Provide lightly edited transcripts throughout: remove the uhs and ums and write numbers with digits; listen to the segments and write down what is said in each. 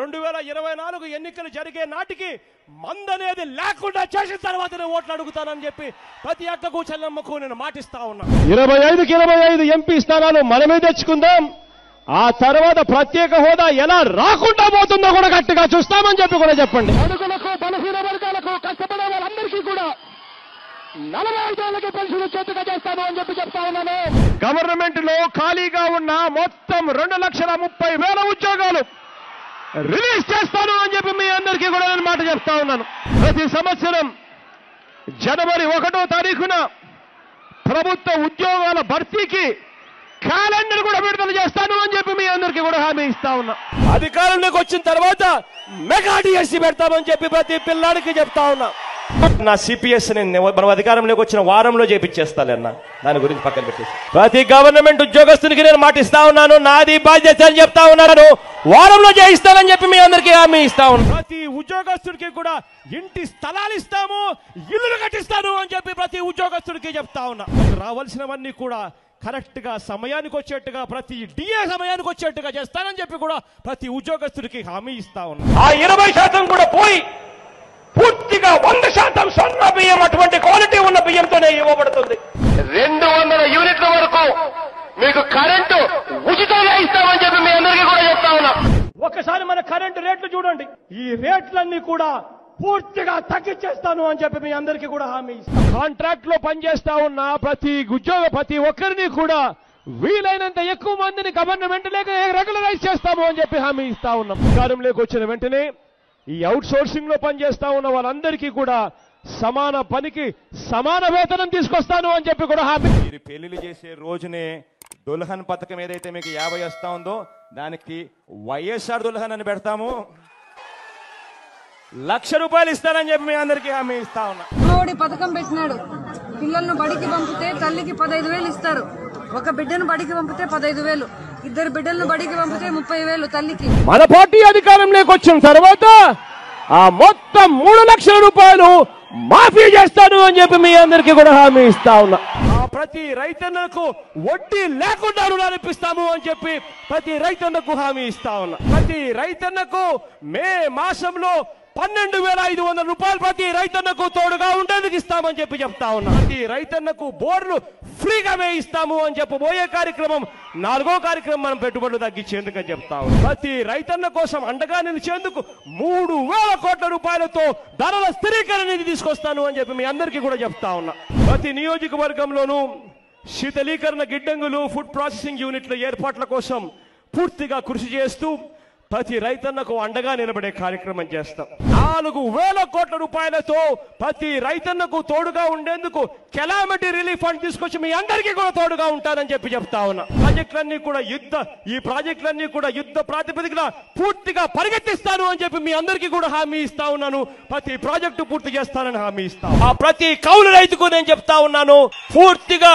2024 ఎన్నికలు జరిగే నాటికి మందనేది లేకుండా చేసిన తర్వాతనే ఓట్లు అడుగుతానని చెప్పి ప్రతి అక్కకు చెల్లమ్మకు నేను మాటిస్తా ఉన్నా. 25కి 25 ఎంపీ స్థానాలు మనమే తెచ్చుకుందాం. ఆ తర్వాత ప్రత్యేక హోదా ఎలా రాకుండా పోతుందో కూడా గట్టిగా చూస్తామని చెప్పి కూడా చెప్పండి. అడుగులకు బలహీన వర్గాలకు కష్టపడే వాళ్ళందరికీ కూడా 45 ఏళ్ళకి పెన్షన్ చేతుగా చేస్తాను అని చెప్పి చెప్తా ఉన్నాను. గవర్నమెంట్ లో ఖాళీగా ఉన్న మొత్తం 2,30,000 ఉద్యోగాలు రిలీజ్ చేస్తాను అని చెప్పి మీ అందరికీ కూడా నేను మాట చెప్తా ఉన్నాను. ప్రతి సంవత్సరం జనవరి 1వ తారీఖున ప్రభుత్వ ఉద్యోగాల భర్తీకి క్యాలెండర్ కూడా విడుదల చేస్తాను అని చెప్పి మీ అందరికీ కూడా హామీ ఇస్తా ఉన్నా. అధికారంలోకి వచ్చిన తర్వాత మెగా డిఎస్సీ పెడతామని చెప్పి ప్రతి పిల్లాడికి చెప్తా ఉన్నా. నా సిపిఎస్ మనం అధికారంలోకి వచ్చిన వారంలో చేపించేస్తానన్నా, దాని గురించి పక్కన పెట్టేసి ప్రతి గవర్నమెంట్ ఉద్యోగస్తునికి నేను మాటిస్తా ఉన్నాను. నాది బాధ్యత అని చెప్తా ఉన్నాను. వారంలో చేయిస్తానని చెప్పి మీ అందరికీ హామీ ఇస్తా ఉన్నాను. ప్రతి ఉద్యోగస్తుడికి కూడా ఇంటి స్థలాలు ఇస్తాము, ఇల్లులు కట్టిస్తాను అని చెప్పి ప్రతి ఉద్యోగస్తుడికి చెప్తా ఉన్నా. రావాల్సినవన్నీ కూడా కరెక్ట్ గా సమయానికి వచ్చేట్టుగా, ప్రతి డిఏ సమయానికి వచ్చేట్టుగా చేస్తానని చెప్పి కూడా ప్రతి ఉద్యోగస్తుడికి హామీ ఇస్తా ఉన్నా. ఆ 20% కూడా పోయి పూర్తిగా 100% స్వర్ణ బియ్యం, అటువంటి క్వాలిటీ ఉన్న బియ్యంతోనే ఇవ్వబడుతుంది. 200 యూనిట్ల వరకు మీకు కరెంటు ఉచితంగా ఇస్తామని చెప్పి మీ అందరికీ కూడా చెప్తా ఉన్నా. ఒకసారి మన కరెంటు రేట్లు చూడండి. ఈ రేట్లన్నీ కూడా పూర్తిగా తగ్గించేస్తాను అని చెప్పి మీ అందరికీ కూడా హామీ ఇస్తాను. కాంట్రాక్ట్ లో పనిచేస్తా ఉన్న ప్రతి ఒక్కరిని కూడా వీలైనంత ఎక్కువ మందిని గవర్నమెంట్ లేక రెగ్యులరైజ్ చేస్తాము అని చెప్పి హామీ ఇస్తా ఉన్నాం. అధికారంలోకి వచ్చిన వెంటనే ఈ అవుట్ సోర్సింగ్ లో పనిచేస్తా ఉన్న వాళ్ళందరికీ కూడా సమాన పనికి సమాన వేతనం తీసుకొస్తాను అని చెప్పి కూడా హామీ. మీరు పెళ్లిళ్ళు చేసే రోజునే దుల్హన్ పథకం ఏదైతే మీకు 50 వస్తా ఉందో దానికి వైఎస్ఆర్ దుల్హన్ అని పెడతాము. ₹1,00,000 ఇస్తానని చెప్పి మీ అందరికీ హామీ ఇస్తా ఉన్నా. మోడీ పథకం పెట్టినాడు. పిల్లలను బడికి పంపితే తల్లికి 15,000 ఇస్తారు. ఒక బిడ్డను బడికి పంపితే 15,000, 2 బిడ్డలను బడికి పంపితే 30,000 తల్లికి. మన పార్టీ అధికారంలోకి వచ్చిన తర్వాత ఆ మొత్తం ₹3,00,000 మాఫీ చేస్తాను అని చెప్పి మీ అందరికీ కూడా హామీ ఇస్తా ఉన్నా. ప్రతి రైతన్నకు వడ్డీ లేకుండా రుణాలు ఇప్పిస్తాము అని చెప్పి ప్రతి రైతన్నకు హామీ ఇస్తా ఉన్నా. ప్రతి రైతన్నకు మే మాసంలో ₹12,500 ప్రతి రైతన్నకు తోడుగా ఉండేందుకు ఇస్తామని చెప్పి చెప్తా ఉన్నా. ప్రతి రైతన్నకు బోర్లు ఫ్రీగా వేయిస్తాము అని చెప్పబోయే కార్యక్రమం 4వ కార్యక్రమం మనం పెట్టుబడులు తగ్గించేందుకు అని చెప్తా ఉన్నాం. ప్రతి రైతన్న కోసం అండగా నిలిచేందుకు ₹3,000 కోట్ల ధరల స్థిరీకరణ నిధి తీసుకొస్తాను అని చెప్పి మీ అందరికీ కూడా చెప్తా ఉన్నా. ప్రతి నియోజకవర్గంలోనూ శీతలీకరణ గిడ్డంగులు, ఫుడ్ ప్రాసెసింగ్ యూనిట్ల ఏర్పాట్ల కోసం పూర్తిగా కృషి చేస్తూ ప్రతి రైతన్నకు అండగా నిలబడే కార్యక్రమం చేస్తాం. ₹4,000 కోట్ల ప్రతి రైతన్నకు తోడుగా ఉండేందుకు కెలామిటీ రిలీఫ్ ఫండ్ తీసుకొచ్చి మీ అందరికీ కూడా తోడుగా ఉంటానని చెప్పి చెప్తా ఉన్నా. ఈ ప్రాజెక్టులన్నీ కూడా యుద్ధ ప్రాతిపదికన పూర్తిగా పరిగెత్తిస్తాను అని చెప్పి మీ అందరికీ కూడా హామీ ఇస్తా ఉన్నాను. ప్రతి ప్రాజెక్టు పూర్తి చేస్తానని హామీ ఇస్తాను. ఆ ప్రతి కౌలు రైతుకు నేను చెప్తా ఉన్నాను, పూర్తిగా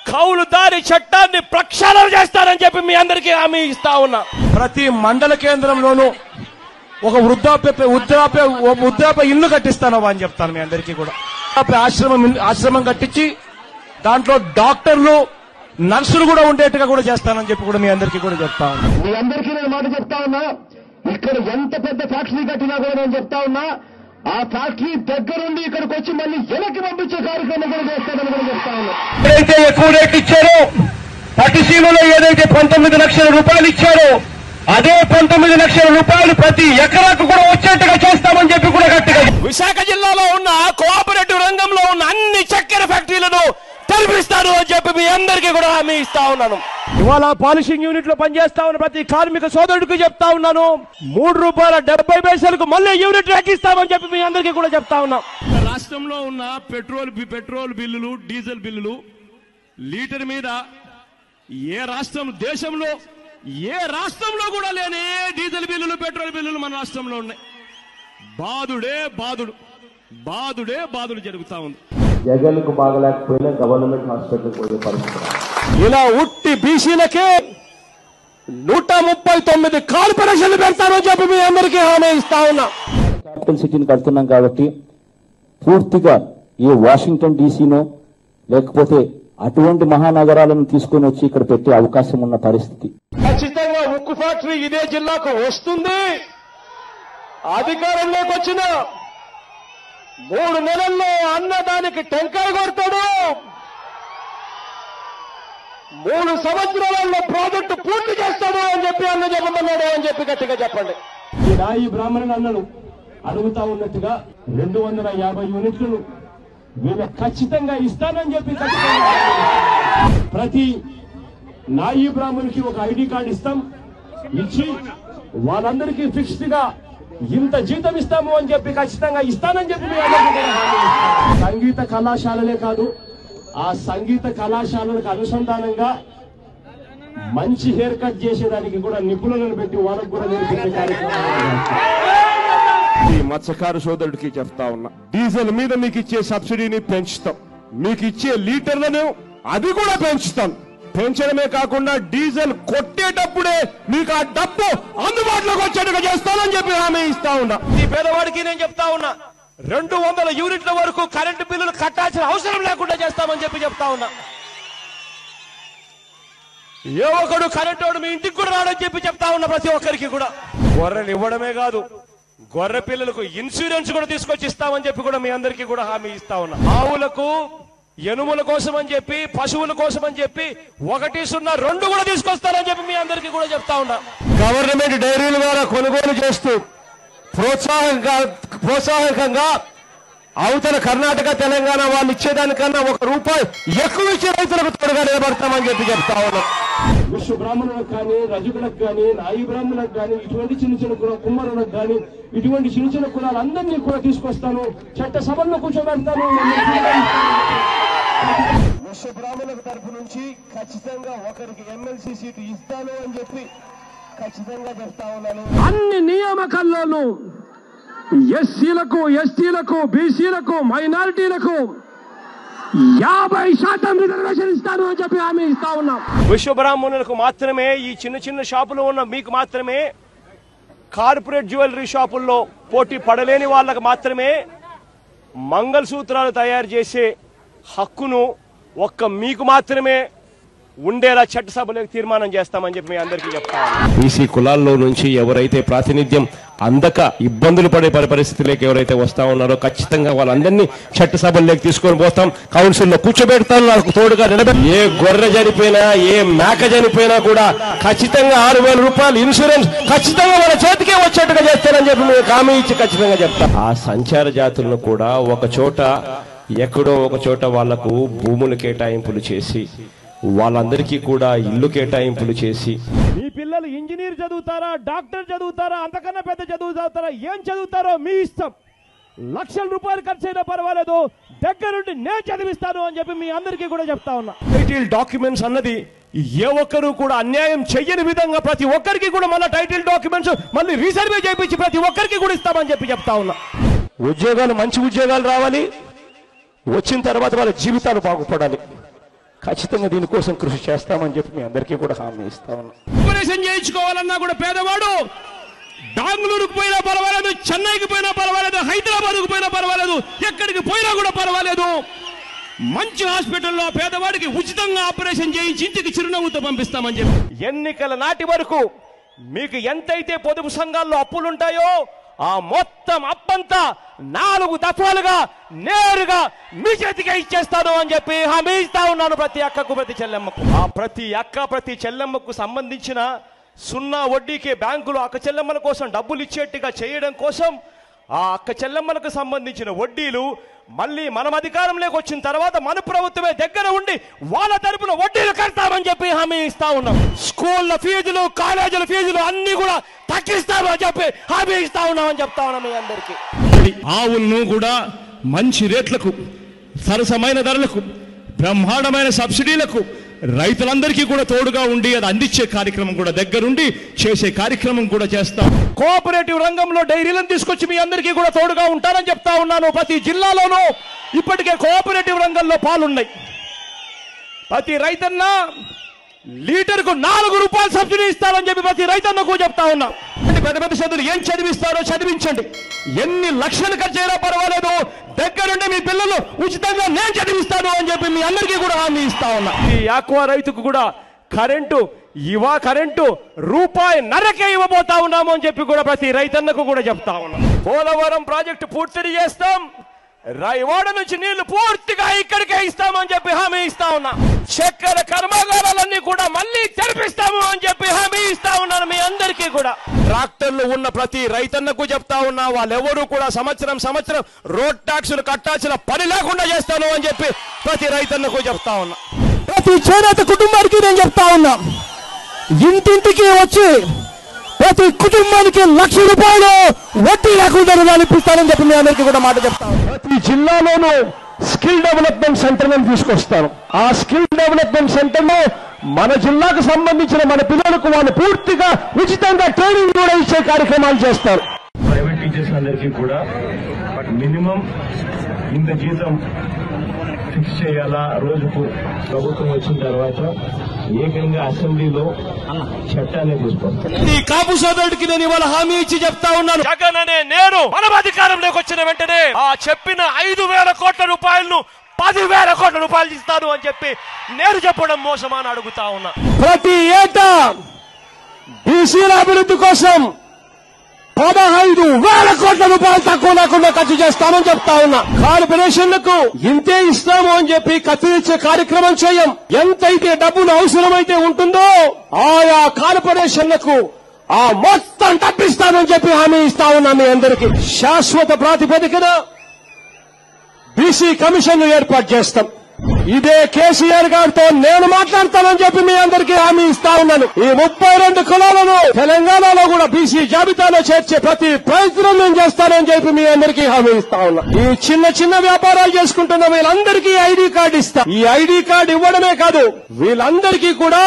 కౌలుదారి చట్టాన్ని ప్రక్షాళన చేస్తారని చెప్పి మీ అందరికీ హామీ ఇస్తా ఉన్నా. ప్రతి మండల కేంద్రంలోనూ ఒక వృద్ధాప్య ఇల్లు కట్టిస్తాను అని చెప్తాను మీ అందరికీ కూడా. ఆశ్రమం కట్టించి దాంట్లో డాక్టర్లు, నర్సులు కూడా ఉండేట్టుగా కూడా చేస్తానని చెప్పి కూడా మీ అందరికీ కూడా చెప్తా ఉన్నా. మీ అందరికీ నేను మాట చెప్తా ఉన్నా, ఇక్కడ ఎంత పెద్ద ఫ్యాక్టరీ కట్టినా కూడా నేను చెప్తా ఉన్నా, ఆ ఫ్యాక్టరీ దగ్గరుండి ఇక్కడికి వచ్చి మళ్ళీ వెనక్కి పంపించే కార్యక్రమం కూడా చేస్తామని కూడా చెప్తా ఉన్నా. ఏదైతే ఎక్కువ రేట్లు ఇచ్చారో, పట్టిసీమలో ఏదైతే ₹19 లక్షలు ఇచ్చారో అదే ₹19 లక్షలు ప్రతి ఎకరాకు కూడా వచ్చేట్టుగా చేస్తామని చెప్పి కూడా గట్టిగా. విశాఖ జిల్లాలో ఉన్న కోఆపరేటివ్ రంగంలో ఉన్న అన్ని చక్కెర ఫ్యాక్టరీలను తెరిపిస్తాను అని చెప్పి మీ అందరికీ కూడా హామీ ఇస్తా ఉన్నాను. ఇవాళ పాలిషింగ్ యూనిట్ లో పనిచేస్తా ఉన్న ప్రతి కార్మిక సోదరుడికి చెప్తా ఉన్నాను, ₹3.70 మళ్ళీ యూనిట్ ఎక్కిస్తామని చెప్పి మీ అందరికీ కూడా చెప్తా ఉన్నాం. రాష్ట్రంలో ఉన్న పెట్రోల్ బిల్లులు, డీజిల్ బిల్లులు లీటర్ మీద ఏ రాష్ట్రంలో కూడా లేని డీజిల్ బిల్లులు, పెట్రోల్ బిల్లులు మన రాష్ట్రంలో ఉన్నాయి. బాదుడు జరుగుతా ఉంది. జగన్కు బాగలేకపోయినా గవర్నమెంట్ హాస్పిటల్ పోయే పరిస్థితి. ఇలా ఉట్టి బీసీలకే 139 కార్పొరేషన్లు పెడతారని చెప్పి మీ అందరికీ హామీ ఇస్తా ఉన్నా. క్యాపిటల్ సిటీని కడుతున్నాం కాబట్టి పూర్తిగా ఈ వాషింగ్టన్ డీసీనో లేకపోతే అటువంటి మహానగరాలను తీసుకొని వచ్చి ఇక్కడ పెట్టే అవకాశం ఉన్న పరిస్థితి. ఖచ్చితంగా ఉక్కు ఫ్యాక్టరీ ఇదే జిల్లాకు వస్తుంది. అధికారంలోకి వచ్చిన 3 నెలల్లో అన్నదానికి టెంకాయ కొడతాడు. 3 సంవత్సరాలలో ప్రాజెక్టు పూర్తి చేస్తాడు అని చెప్పి అన్న చెప్పమన్నాడు అని చెప్పి గట్టిగా చెప్పండి. ఈ బ్రాహ్మణులు అన్నలు అడుగుతా ఉన్నట్టుగా 250 యూనిట్లను వీళ్ళు ఖచ్చితంగా ఇస్తానని చెప్పి ప్రతి నాయి బ్రాహ్మణునికి ఒక ఐడి కార్డు ఇస్తాం. ఇచ్చి వాళ్ళందరికీ ఫిక్స్డ్ గా ఇంత జీతం ఇస్తాము అని చెప్పి ఖచ్చితంగా ఇస్తానని చెప్పి సంగీత కళాశాలలే కాదు, ఆ సంగీత కళాశాలలకు అనుసంధానంగా మంచి హెయిర్ కట్ చేసేదానికి కూడా నిపుణులను పెట్టి వాళ్ళకు కూడా నేర్పించే కార్యక్రమం. ఈ మత్స్యకారు సోదరుడికి చెప్తా ఉన్నా, డీజిల్ మీద మీకు ఇచ్చే సబ్సిడీని పెంచుతాం, మీకు ఇచ్చే లీటర్లను అది కూడా పెంచుతాం. పెంచడమే కాకుండా డీజిల్ కొట్టేటప్పుడే మీకు ఆ డబ్బు అందుబాటులోకి వచ్చేట్టుగా చేస్తానని చెప్పి హామీ ఇస్తా ఉన్నా. ఈ పేదవాడికి నేను చెప్తా ఉన్నా, 200 యూనిట్ల వరకు కరెంటు బిల్లులు కట్టాల్సిన అవసరం లేకుండా చేస్తామని చెప్పి చెప్తా ఉన్నా. ఏ ఒక్కడు కరెంటు మీ ఇంటికి కూడా రాడని చెప్పి చెప్తా ఉన్నా. ప్రతి ఒక్కరికి కూడా గొర్రెలు ఇవ్వడమే కాదు, గొర్రె పిల్లలకు ఇన్సూరెన్స్ కూడా తీసుకొచ్చి ఇస్తామని చెప్పి కూడా మీ అందరికీ కూడా హామీ ఇస్తా ఉన్నా. ఆవులకు ఎనుముల కోసం అని చెప్పి, పశువుల కోసం అని చెప్పి 102 కూడా తీసుకొస్తారని చెప్పి మీ అందరికీ కూడా చెప్తా ఉన్నా. గవర్నమెంట్ డైరీల ద్వారా కొనుగోలు చేస్తూ ప్రోత్సాహకంగా అవతల కర్ణాటక తెలంగాణ వాళ్ళు ఇచ్చేదానికన్నా ₹1 ఎక్కువ ఇచ్చే రైతులకు తోడుగా నిలబడతామని చెప్పి చెప్తా ఉన్నాం. విశ్వ బ్రాహ్మణులకు కానీ, రజకులకు కానీ, నాయి బ్రాహ్మణులకు కానీ, ఇటువంటి చిన్న చిన్న కుమ్మరులకు కానీ, ఇటువంటి చిన్న చిన్న కులాలందరినీ కూడా తీసుకొస్తాను, చట్ట సభల్లో కూర్చోబెడతాను. విశ్వ బ్రాహ్మణుల తరఫు నుంచి ఖచ్చితంగా ఒకరికి ఎమ్మెల్సీ సీటు ఇస్తాను అని చెప్పి ఖచ్చితంగా చెప్తా ఉన్నాను. అన్ని నియామకాల్లోనూ ఎస్సీలకు, ఎస్టీలకు, బీసీలకు, మైనారిటీలకు 50% రిజర్వేషన్ ఇస్తాను అని చెప్పి హామీ ఇస్తా ఉన్నాం. విశ్వబ్రాహ్మణులకు మాత్రమే, ఈ చిన్న చిన్న షాపులో ఉన్న మీకు మాత్రమే, కార్పొరేట్ జ్యువెలరీ షాపుల్లో పోటీ పడలేని వాళ్ళకు మాత్రమే మంగళసూత్రాలు తయారు చేసే హక్కును ఒక్క మీకు మాత్రమే ఉండేలా చట్టసభలోకి తీర్మానం చేస్తామని చెప్పి మీ అందరికీ చెప్తాను. బీసీ కులాల్లో నుంచి ఎవరైతే ప్రాతినిధ్యం అందక ఇబ్బందులు పడే పరిస్థితులకు ఎవరైతే వస్తా ఉన్నారో ఖచ్చితంగా వాళ్ళందరినీ చట్టసభల్లోకి తీసుకొని పోతాం, కౌన్సిల్లో కూర్చోబెడతాం, నాకు తోడుగా నిలబెట్టి. ఏ గొర్రె చనిపోయినా, ఏ మేక చనిపోయినా కూడా ఖచ్చితంగా ₹6,000 ఇన్సూరెన్స్ ఖచ్చితంగా వాళ్ళ చేతికే వచ్చేట్టుగా చేస్తానని చెప్పి మేము హామీ ఇచ్చి ఖచ్చితంగా చెప్తాం. ఆ సంచార జాతులను కూడా ఒక చోట, ఎక్కడో ఒక చోట వాళ్లకు భూములు కేటాయింపులు చేసి, వాళ్ళందరికీ కూడా ఇల్లు కేటాయింపులు చేసి, మీ పిల్లలు ఇంజనీర్ చదువుతారా, డాక్టర్ చదువుతారా, అంతకన్నా పెద్ద చదువు చదువుతారా, ఏం చదువుతారో మీ ఇష్టం, ₹1,00,000 ఖర్చు అయినా పర్వాలేదు, దగ్గరుండి నేను చదివిస్తాను అని చెప్పి మీ అందరికీ కూడా చెప్తా ఉన్నా. టైటిల్ డాక్యుమెంట్స్ అన్నది ఏ ఒక్కరు కూడా అన్యాయం చెయ్యని విధంగా ప్రతి ఒక్కరికి కూడా మళ్ళీ టైటిల్ డాక్యుమెంట్స్ మళ్ళీ రీసర్వే చేయించి ప్రతి ఒక్కరికి కూడా ఇస్తామని చెప్పి చెప్తా ఉన్నా. ఉద్యోగాలు, మంచి ఉద్యోగాలు రావాలి, వచ్చిన తర్వాత వాళ్ళ జీవితాలు బాగుపడాలి. ఖచ్చితంగా దీనికోసం కృషి చేస్తామని చెప్పి మీ అందరికీ కూడా హామీ ఇస్తా ఉన్నాం. ఆపరేషన్ చేయించుకోవాలన్నా కూడా పేదవాడు బెంగళూరుకు పోయినా పర్వాలేదు, చెన్నైకి పోయినా పర్వాలేదు, హైదరాబాద్కు పోయినా పర్వాలేదు, ఎక్కడికి పోయినా కూడా పర్వాలేదు, మంచి హాస్పిటల్లో పేదవాడికి ఉచితంగా ఆపరేషన్ చేయించి ఇంటికి చిరునవ్వుతో పంపిస్తామని చెప్పి. ఎన్నికల నాటి వరకు మీకు ఎంతైతే పొదుపు సంఘాల్లో అప్పులుంటాయో ఆ మొత్తం అప్పంతా 4 దఫాలుగా నేరుగా మీ చేతికే ఇచ్చేస్తాను అని చెప్పి హామీ ఇస్తా ఉన్నాను. ప్రతి అక్కకు, ప్రతి చెల్లెమ్మకు, ఆ ప్రతి అక్క, ప్రతి చెల్లెమ్మకు సంబంధించిన 0 వడ్డీకి బ్యాంకులు అక్క చెల్లెమ్మల కోసం డబ్బులు ఇచ్చేట్టుగా చేయడం కోసం ఆ అక్క చెల్లెమ్మలకు సంబంధించిన వడ్డీలు మళ్ళీ మనం అధికారంలోకి వచ్చిన తర్వాత మన ప్రభుత్వమే దగ్గర ఉండి వాళ్ళ తరపున వడ్డీలు కడతామని చెప్పి హామీ ఇస్తా ఉన్నాం. స్కూళ్ళ ఫీజులు, కాలేజీల ఫీజులు అన్ని కూడా తగ్గిస్తామని చెప్పి హామీ ఇస్తా ఉన్నామని చెప్తా ఉన్నాం మీ అందరికీ. ఆవులను కూడా మంచి రేట్లకు, సరసమైన ధరలకు, బ్రహ్మాండమైన సబ్సిడీలకు రైతులందరికీ కూడా తోడుగా ఉండి అది అందించే కార్యక్రమం కూడా దగ్గరుండి చేసే కార్యక్రమం కూడా చేస్తాం. కోఆపరేటివ్ రంగంలో డైరీలను తీసుకొచ్చి మీ అందరికీ కూడా తోడుగా ఉంటారని చెప్తా ఉన్నాను. ప్రతి జిల్లాలోనూ ఇప్పటికే కోఆపరేటివ్ రంగంలో పాలున్నాయి. ప్రతి రైతన్న లీటర్కు ₹4 సబ్సిడీ ఇస్తారని చెప్పి ప్రతి రైతన్నకు చెప్తా ఉన్నా. పెద్ద పెద్ద చదువులు ఏం చదివిస్తారో చదివించండి, ఎన్ని లక్షలు ఖర్చు అయినా పర్వాలేదు, దగ్గరుండి మీ పిల్లలు ఉచితంగా నేను చదివిస్తాను అని చెప్పి మీ అందరికీ కూడా హామీ ఇస్తా ఉన్నా. ఈ ఆక్వా రైతుకు కూడా కరెంటు రూపాయి నరకే ఇవ్వబోతా ఉన్నాము అని చెప్పి కూడా ప్రతి రైతన్నకు కూడా చెప్తా ఉన్నాం. పోలవరం ప్రాజెక్టు పూర్తి చేస్తాం, రాయవాడ నుంచి నీళ్లు పూర్తిగా ఇక్కడికే ఇస్తామని చెప్పి హామీ ఇస్తా ఉన్నా. చక్కెర కర్మాగారాలన్నీ కూడా మళ్ళీ తెరిపిస్తాము అని చెప్పి హామీ ఇస్తా ఉన్నాను మీ అందరికీ కూడా. ట్రాక్టర్లు ఉన్న ప్రతి రైతన్నకు చెప్తా ఉన్నా, వాళ్ళెవరూ కూడా సంవత్సరం రోడ్ ట్యాక్సులు కట్టాల్సిన పని లేకుండా చేస్తాను అని చెప్పి ప్రతి రైతన్నకు చెప్తా ఉన్నా. ప్రతి చేనేత కుటుంబానికి నేను చెప్తా ఉన్నా, ఇంటింటికి వచ్చి ప్రతి కుటుంబానికి 1,00,000 రూపాయలు వడ్డీ లేకుండా రుణాలు ఇప్పిస్తానని చెప్పి మీ అందరికీ కూడా మాట చెప్తాను. ప్రతి జిల్లాలోనూ స్కిల్ డెవలప్మెంట్ సెంటర్ తీసుకొస్తాను. ఆ స్కిల్ డెవలప్మెంట్ సెంటర్ లో మన జిల్లాకు సంబంధించిన మన పిల్లలకు వాళ్ళు పూర్తిగా ఉచితంగా ట్రైనింగ్ కూడా ఇచ్చే కార్యక్రమాలు చేస్తారు. ప్రైవేట్ టీచర్స్ అందరికీ కూడా మినిమం ఇంత జీతం ఫిక్స్ చేయాలా రోజుకు ప్రభుత్వం వచ్చిన తర్వాత ఏకంగా అసెంబ్లీలో చట్టాన్ని తీసుకొస్తాను. ఈ కాపు సోదరుడికి నేను ఇవాళ హామీ ఇచ్చి చెప్తా ఉన్నాను, జగన్ అనే నేను మనం అధికారంలోకి వచ్చిన వెంటనే ఆ చెప్పిన 5,000 కోట్ల రూపాయలను 10,000 కోట్ల రూపాయలు ఇస్తాను అని చెప్పి నేను చెప్పడం మోసమా అని అడుగుతా ఉన్నా. ప్రతి ఏటా బీసీల అభివృద్ధి కోసం 15,000 కోట్ల రూపాయలు తక్కువ లేకుండా ఖర్చు చేస్తామని చెప్తా ఉన్నా. కార్పొరేషన్లకు ఇంతే ఇస్తాము అని చెప్పి కత్తిరించే కార్యక్రమం చేయం. ఎంతైతే డబ్బులు అవసరమైతే ఉంటుందో ఆయా కార్పొరేషన్లకు ఆ మొత్తం తప్పిస్తామని చెప్పి హామీ ఇస్తా ఉన్నా. మీ అందరికీ శాశ్వత ప్రాతిపదికన బీసీ కమిషన్ ఏర్పాటు చేస్తాం. ఇదే కేసీఆర్ గారితో నేను మాట్లాడతానని చెప్పి మీ అందరికీ హామీ ఇస్తా ఉన్నాను. ఈ 32 కులాలను తెలంగాణలో కూడా బీసీ జాబితాలో చేర్చే ప్రతి ప్రయత్నం నేను చేస్తానని చెప్పి మీ అందరికీ హామీ ఇస్తా ఉన్నా. ఈ చిన్న వ్యాపారాలు చేసుకుంటున్న వీళ్ళందరికీ ఐడి కార్డు ఇస్తా. ఈ ఐడి కార్డు ఇవ్వడమే కాదు, వీళ్ళందరికీ కూడా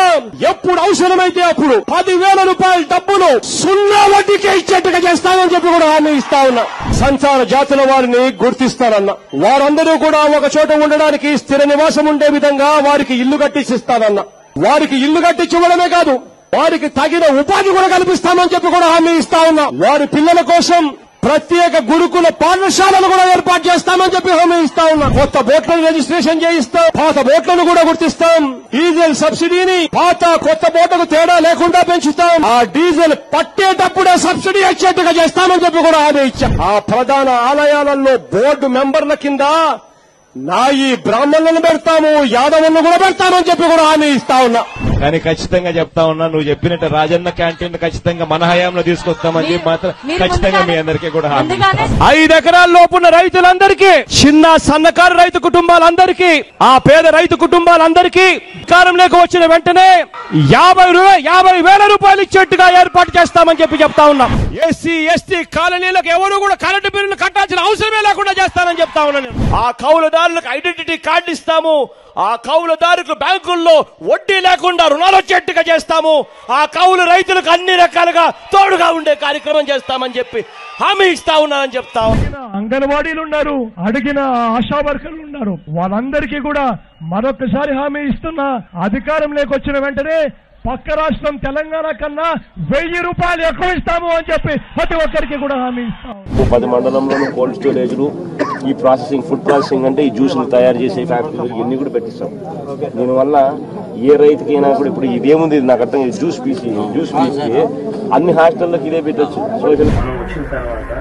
ఎప్పుడు అవసరమైతే అప్పుడు 10,000 రూపాయల డబ్బులు 0 వడ్డీకే ఇచ్చేట్టుగా చేస్తానని చెప్పి కూడా హామీ ఇస్తా ఉన్నా. సంచార జాతుల వారిని గుర్తిస్తానన్నా. వారందరూ కూడా ఒక చోట ఉండడానికి స్థిర నివాసం ఉండే విధంగా వారికి ఇల్లు కట్టించిస్తానన్నా. వారికి ఇల్లు కట్టించడమే కాదు, వారికి తగిన ఉపాధి కూడా కల్పిస్తామని చెప్పి కూడా హామీ ఇస్తా ఉన్నా. వారి పిల్లల కోసం ప్రత్యేక గురుకుల పాఠశాలలు కూడా ఏర్పాటు చేస్తామని చెప్పి హామీ ఇస్తా ఉన్నా. కొత్త బోట్లను రిజిస్ట్రేషన్ చేయిస్తాం, పాత బోట్లను కూడా గుర్తిస్తాం. డీజిల్ సబ్సిడీని కొత్త బోట్లకు తేడా లేకుండా పెంచుతాం. ఆ డీజిల్ పట్టేటప్పుడే సబ్సిడీ వచ్చేట్టుగా చేస్తామని చెప్పి కూడా హామీ ఇచ్చాం. ఆ ప్రధాన ఆలయాలలో బోర్డు మెంబర్ల కింద నాయి బ్రాహ్మణులను పెడతాము, యాదవులను కూడా పెడతామని చెప్పి కూడా హామీ ఇస్తా ఉన్నా. కానీ ఖచ్చితంగా చెప్తా ఉన్నా, నువ్వు చెప్పినట్టు రాజన్న క్యాంటీన్ ఖచ్చితంగా మన హయాంలో తీసుకొస్తామని చెప్పి మాత్రం ఖచ్చితంగా మీ అందరికీ కూడా హామీ. 5 ఎకరాల లోపున్న రైతులందరికీ, చిన్న సన్నకారు రైతు కుటుంబాలందరికీ, ఆ పేద రైతు కుటుంబాలందరికీ అధికారంలోకి వచ్చిన వెంటనే 50,000 రూపాయలు ఇచ్చేట్టుగా ఏర్పాటు చేస్తామని చెప్పి చెప్తా ఉన్నాం. ఎస్సీ ఎస్టీ కాలనీలకు ఎవరు కూడా కరెంటు బిల్లులు కట్టాల్సిన అవసరమే లేకుండా చేస్తానని చెప్తా ఉన్నాను. ఆ కౌలుదారులకు ఐడెంటిటీ కార్డు ఇస్తాము. ఆ కౌలుదారులకు బ్యాంకుల్లో వడ్డీ లేకుండా రుణాలు వచ్చేట్టుగా చేస్తాము. ఆ కౌలు రైతులకు అన్ని రకాలుగా తోడుగా ఉండే కార్యక్రమం చేస్తామని చెప్పి హామీ ఇస్తా ఉన్నానని చెప్తా ఉన్నా. అంగన్వాడీలు ఉన్నారు, అడిగిన ఆశా వర్కర్లు ఉన్నారు, వాళ్ళందరికీ కూడా మరొకసారి హామీ ఇస్తున్నా. అధికారంలోకి వచ్చిన వెంటనే పక్క రాష్ట్రం తెలంగాణ కన్నా 1,000 రూపాయలు ఎక్కువ ఇస్తాము అని చెప్పి ప్రతి ఒక్కరికి కూడా హామీ ఇస్తాము. 10 మండలంలోనూ కోల్డ్ స్టోరేజ్లు, ఈ ప్రాసెసింగ్ ఫుడ్ ప్రాసెసింగ్ అంటే ఈ జ్యూసులు తయారు చేసే ఫ్యాక్టరీలు ఇవన్నీ కూడా పెట్టిస్తాం. దీనివల్ల ఏ రైతుకైనా కూడా ఇప్పుడు ఇదేముంది నాకు అర్థం, జ్యూస్ పీసి అన్ని హాస్టల్లోకి ఇదే పెట్టచ్చు. సోషల్ మనం వచ్చిన తర్వాత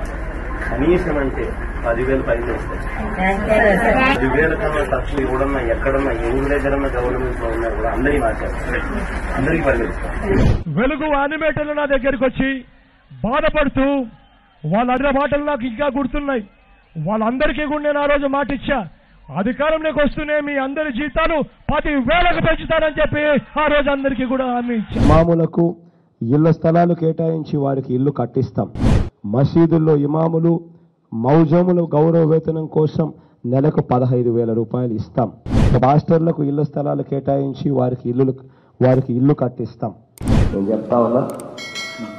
కనీసం అంటే 10,000 పైన వస్తాయి. 10,000 కన్నా తక్కువ ఇవ్వడన్నా ఎక్కడన్నా ఎవరి దగ్గరన్నా గవర్నమెంట్ లో ఉన్నా కూడా అందరికీ మార్చారు, అందరికీ పరిగణిస్తారు. వెలుగు యానిమేటర్లు నా దగ్గరికి వచ్చి బాధపడుతూ వాళ్ళ అడిగిన మాటలు నాకు ఇంకా గుర్తున్నాయి. వాళ్ళందరికీ కూడా నేను ఆ రోజు మాట ఇచ్చా, అధికారంలోకి వస్తూనే మీ అందరి జీతాలు 10,000కు పెంచుతానని చెప్పి ఆ రోజు అందరికీ కూడా హామీ ఇచ్చా. ఇమాములకు ఇళ్ల స్థలాలు కేటాయించి వారికి ఇల్లు కట్టిస్తాం. మసీదుల్లో ఇమాములు మౌజముల గౌరవ వేతనం కోసం నెలకు 15,000 రూపాయలు ఇస్తాం. పాస్టర్లకు ఇళ్ల స్థలాలు కేటాయించి వారికి ఇల్లు కట్టిస్తాం. నేను చెప్తా ఉన్నా,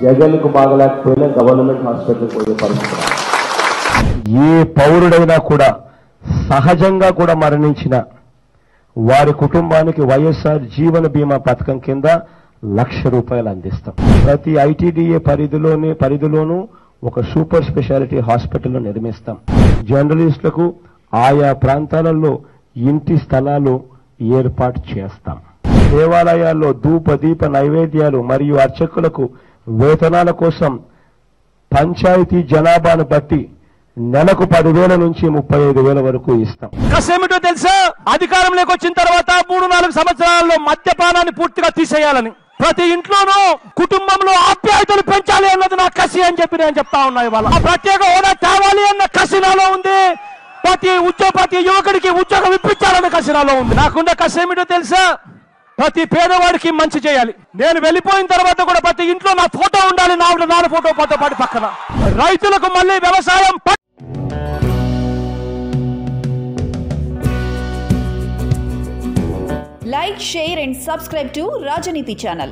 జగన్కు బాగలేకపోయినా గవర్నమెంట్ హాస్పిటల్ పోయే పరిస్థితి. ఏ పౌరుడైనా కూడా సహజంగా కూడా మరణించిన వారి కుటుంబానికి వైఎస్ఆర్ జీవన బీమా పథకం కింద 1,00,000 రూపాయలు అందిస్తాం. ప్రతి ఐటీడీఏ పరిధిలోనూ ఒక సూపర్ స్పెషాలిటీ హాస్పిటల్ నిర్మిస్తాం. జర్నలిస్టులకు ఆయా ప్రాంతాలలో ఇంటి స్థలాలు ఏర్పాటు చేస్తాం. దేవాలయాల్లో ధూప దీప నైవేద్యాలు మరియు అర్చకులకు వేతనాల కోసం పంచాయతీ జనాభాను బట్టి నెలకు 10,000 నుంచి 35,000 వరకు ఇస్తాం. కసేమిటో తెలుసా? అధికారంలోకి వచ్చిన తర్వాత 3-4 సంవత్సరాల్లో మద్యపానాన్ని పూర్తిగా తీసేయాలని, ప్రతి ఇంట్లోనూ కుటుంబంలో ఆప్యాయతలు పెంచాలి అన్నది నా కసి అని చెప్పి నేను చెప్తా ఉన్నా. ఇవాళ ఆ ప్రత్యేక హోదా తేవాలి అన్న కసి నాలో ఉంది. ప్రతి యువకుడికి ఉద్యోగం ఇప్పించాలన్న కసి నాలో ఉంది. నాకున్న కసేమిటో తెలుసా? ప్రతి పేదవాడికి మంచి చేయాలి. నేను వెళ్ళిపోయిన తర్వాత కూడా ప్రతి ఇంట్లో నా ఫోటో ఉండాలి, నా ఫోటో పాటు పక్కన. రైతులకు మళ్ళీ వ్యవసాయం Like, share and subscribe to Rajaniti channel.